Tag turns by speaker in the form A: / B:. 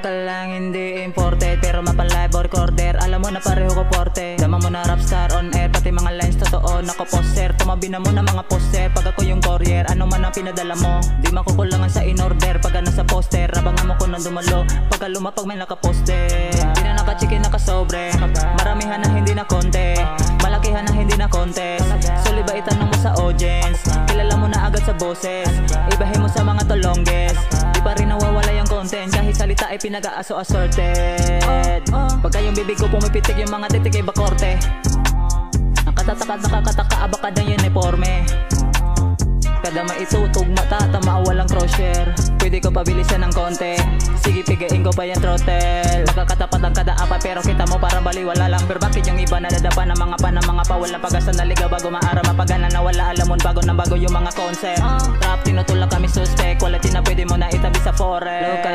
A: ka lang hindi imported, pero mapalive or recorder, alam mo na pareho ko porte. Dama mo na rapstar on air, pati mga lines totoo nakaposter. Tumabi na mo na mga poster, pag ako yung courier, ano man ang pinadala mo, di makukulangan sa in-order. Pag nasa poster, abangan mo ko nang dumalo, pagka lumapag may nakaposter. Di na nakachikin nakasobre, maramihan na hindi na konti, malakihan na hindi na contest. Suli ba itanong mo sa audience, kilala mo na agad sa boses, ibahin mo sa mga tolongges. Di pa rin nawawala yung content, kahit salita ay pinag-aaso assorted. Pagka yung bibig ko pumipitik, yung mga titik ay bakorte. Nakatatakad, nakakataka, abakad ang uniforme. Kada maitutog mata, tama walang crosser. Pwede ko pabilisan ng konti, sige pigain ko pa yung throttle. Magkakatapat ang kada apa, pero kita mo para baliwala lang. Pero bakit yung iba nadadapa ng mga pa, ng mga pa? Walang pag-asa na ligaw bago maara, mapagana na wala alamon. Bago na bago yung mga concept. Rap tinutulak kami suspect, quality na pwede mo na itabi sa forex.